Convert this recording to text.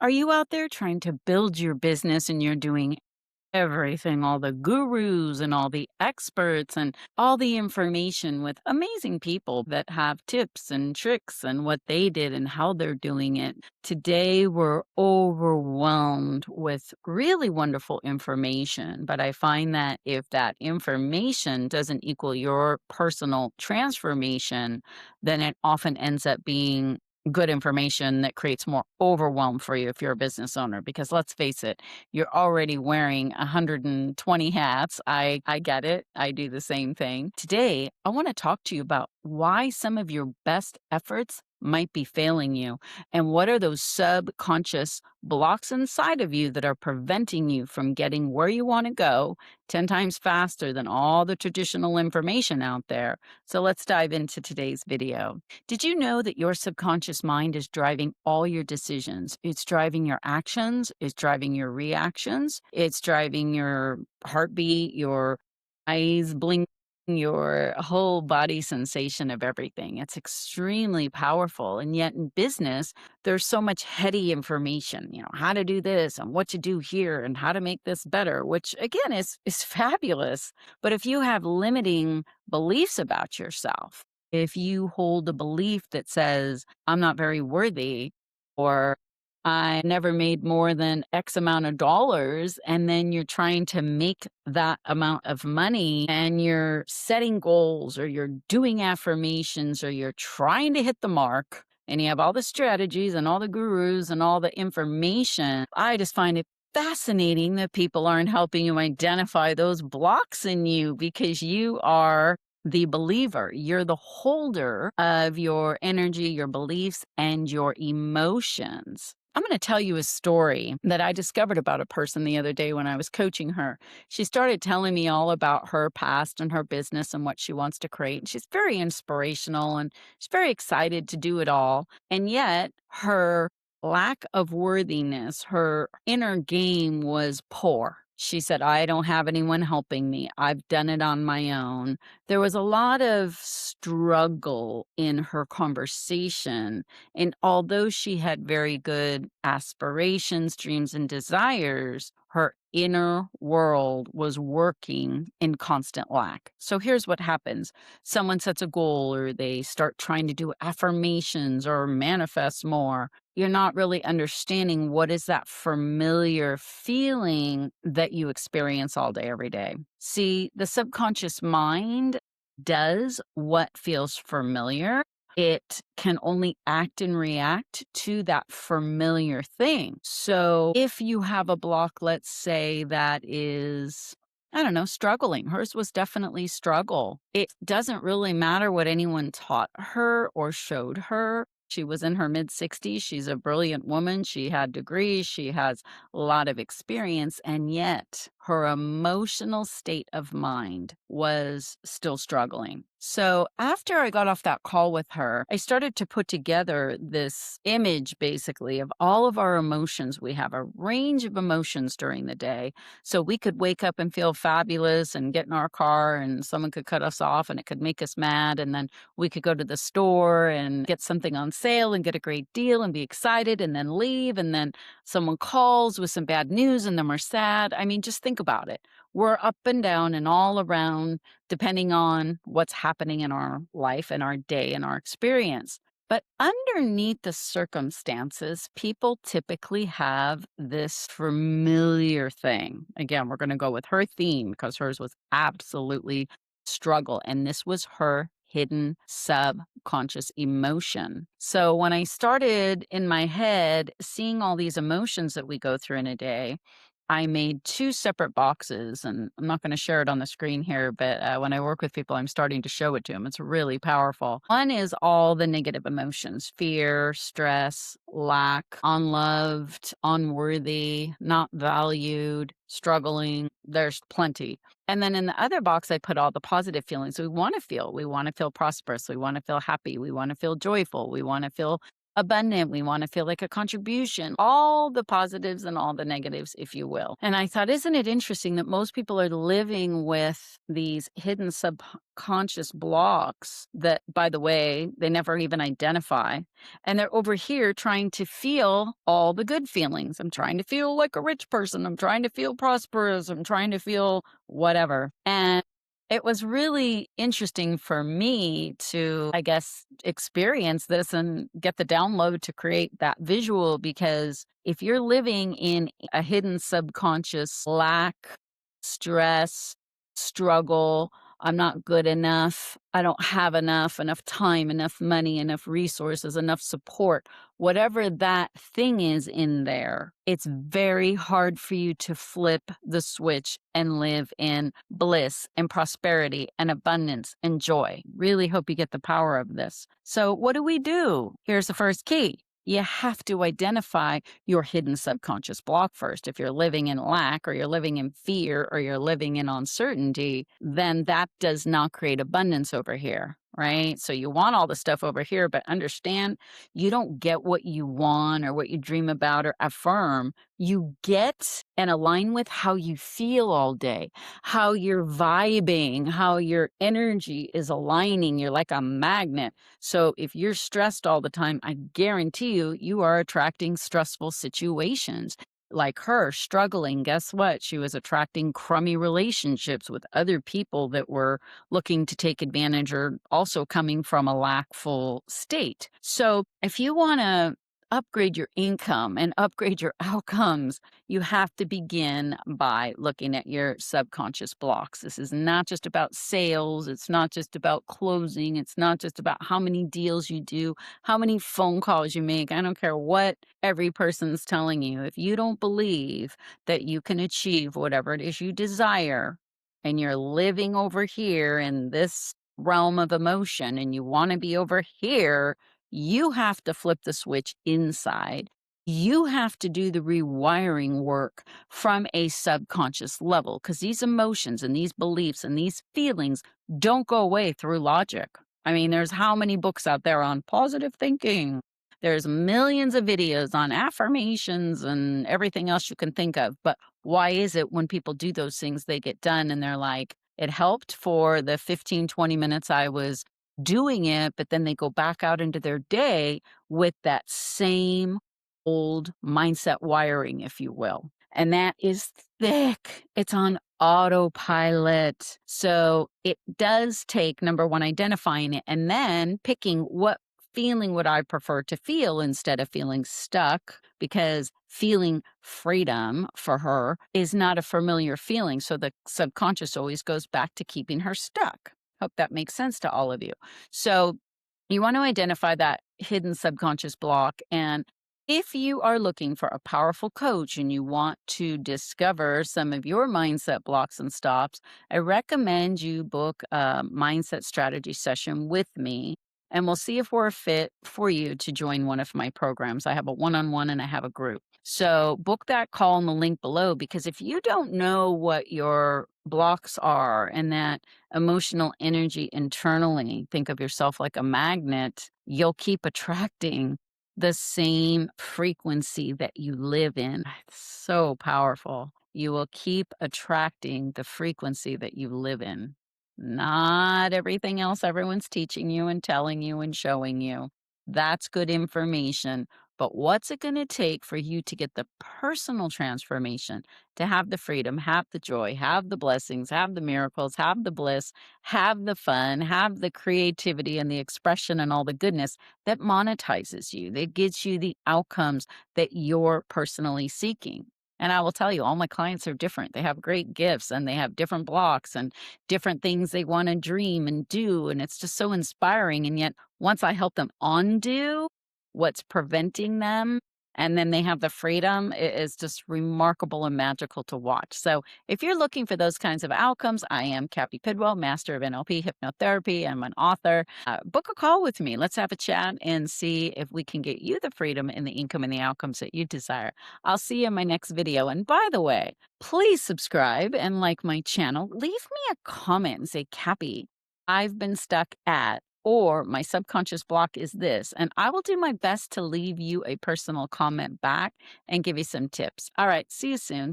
Are you out there trying to build your business and you're doing everything, all the gurus and all the experts and all the information with amazing people that have tips and tricks and what they did and how they're doing it? Today, we're overwhelmed with really wonderful information. But I find that if that information doesn't equal your personal transformation, then it often ends up being good information that creates more overwhelm for you if you're a business owner. Because let's face it, you're already wearing 120 hats. I get it. I do the same thing. Today, I want to talk to you about why some of your best efforts might be failing you and what are those subconscious blocks inside of you that are preventing you from getting where you want to go 10 times faster than all the traditional information out there. So let's dive into today's video. Did you know that your subconscious mind is driving all your decisions? It's driving your actions, it's driving your reactions, it's driving your heartbeat, your eyes blinking, your whole body sensation of everything. It's extremely powerful. And yet in business, there's so much heady information, how to do this and what to do here and how to make this better, which again is fabulous. But if you have limiting beliefs about yourself, if you hold a belief that says, I'm not very worthy, or I never made more than X amount of dollars, and then you're trying to make that amount of money and you're setting goals or you're doing affirmations or you're trying to hit the mark and you have all the strategies and all the gurus and all the information, I just find it fascinating that people aren't helping you identify those blocks in you because you are the believer. You're the holder of your energy, your beliefs, and your emotions. I'm going to tell you a story that I discovered about a person the other day when I was coaching her. She started telling me all about her past and her business and what she wants to create. And she's very inspirational and she's very excited to do it all. And yet, her lack of worthiness, her inner game was poor. She said, I don't have anyone helping me. I've done it on my own. There was a lot of struggle in her conversation. And although she had very good aspirations, dreams, and desires, her inner world was working in constant lack. So here's what happens. Someone sets a goal or they start trying to do affirmations or manifest more. You're not really understanding what is that familiar feeling that you experience all day, every day. See, the subconscious mind does what feels familiar. It can only act and react to that familiar thing. So if you have a block, let's say that is, I don't know, struggling. Hers was definitely struggle. It doesn't really matter what anyone taught her or showed her. She was in her mid 60s. She's a brilliant woman. She had degrees. She has a lot of experience. And yet her emotional state of mind was still struggling. So after I got off that call with her, I started to put together this image basically of all of our emotions. We have a range of emotions during the day. So we could wake up and feel fabulous and get in our car and someone could cut us off and it could make us mad. And then we could go to the store and get something on sale and get a great deal and be excited and then leave. And then someone calls with some bad news and then we're sad. I mean, just think about it. We're up and down and all around, depending on what's happening in our life and our day and our experience. But underneath the circumstances, people typically have this familiar thing. Again, we're going to go with her theme because hers was absolutely struggle. And this was her hidden subconscious emotion. So when I started in my head seeing all these emotions that we go through in a day, I made two separate boxes, and I'm not going to share it on the screen here, but when I work with people, I'm starting to show it to them. It's really powerful. One is all the negative emotions: fear, stress, lack, unloved, unworthy, not valued, struggling. There's plenty. And then in the other box, I put all the positive feelings we want to feel. We want to feel prosperous. We want to feel happy. We want to feel joyful. We want to feel abundant. We want to feel like a contribution, all the positives and all the negatives, if you will. And I thought, isn't it interesting that most people are living with these hidden subconscious blocks that, by the way, they never even identify. And they're over here trying to feel all the good feelings. I'm trying to feel like a rich person. I'm trying to feel prosperous. I'm trying to feel whatever. And it was really interesting for me to, I guess, experience this and get the download to create that visual because if you're living in a hidden subconscious lack, stress, struggle, I'm not good enough, I don't have enough time, enough money, enough resources, enough support, whatever that thing is in there, it's very hard for you to flip the switch and live in bliss and prosperity and abundance and joy. Really hope you get the power of this. So, what do? Here's the first key. You have to identify your hidden subconscious block first. If you're living in lack or you're living in fear or you're living in uncertainty, then that does not create abundance over here, right? So you want all the stuff over here, but understand you don't get what you want or what you dream about or affirm. You get and align with how you feel all day, how you're vibing, how your energy is aligning. You're like a magnet. So if you're stressed all the time, I guarantee you, you are attracting stressful situations. Like her struggling, guess what? She was attracting crummy relationships with other people that were looking to take advantage or also coming from a lackful state. So if you want to upgrade your income and upgrade your outcomes, you have to begin by looking at your subconscious blocks. This is not just about sales. It's not just about closing. It's not just about how many deals you do, how many phone calls you make. I don't care what every person's telling you. If you don't believe that you can achieve whatever it is you desire, and you're living over here in this realm of emotion and you want to be over here, you have to flip the switch inside. You have to do the rewiring work from a subconscious level because these emotions and these beliefs and these feelings don't go away through logic. I mean, there's how many books out there on positive thinking? There's millions of videos on affirmations and everything else you can think of. But why is it when people do those things, they get done and they're like, it helped for the 15, 20 minutes I was doing it, but then they go back out into their day with that same old mindset wiring, if you will. And that is thick. It's on autopilot. So it does take number one, identifying it and then picking what feeling would I prefer to feel instead of feeling stuck because feeling freedom for her is not a familiar feeling. So the subconscious always goes back to keeping her stuck. Hope that makes sense to all of you. So you want to identify that hidden subconscious block. And if you are looking for a powerful coach and you want to discover some of your mindset blocks and stops, I recommend you book a mindset strategy session with me. And we'll see if we're a fit for you to join one of my programs. I have a one on one and I have a group. So book that call in the link below because if you don't know what your blocks are and that emotional energy internally, think of yourself like a magnet, you'll keep attracting the same frequency that you live in. It's so powerful. You will keep attracting the frequency that you live in, not everything else everyone's teaching you and telling you and showing you. That's good information. But what's it going to take for you to get the personal transformation, to have the freedom, have the joy, have the blessings, have the miracles, have the bliss, have the fun, have the creativity and the expression and all the goodness that monetizes you, that gets you the outcomes that you're personally seeking? And I will tell you, all my clients are different. They have great gifts and they have different blocks and different things they want to dream and do. And it's just so inspiring. And yet, once I help them undo what's preventing them, and then they have the freedom, it is just remarkable and magical to watch. So if you're looking for those kinds of outcomes, I am Cappi Pidwell, master of NLP hypnotherapy. I'm an author. Book a call with me. Let's have a chat and see if we can get you the freedom and the income and the outcomes that you desire. I'll see you in my next video. And by the way, please subscribe and like my channel. Leave me a comment and say, Cappi, I've been stuck at Or my subconscious block is this. And I will do my best to leave you a personal comment back and give you some tips. All right. See you soon.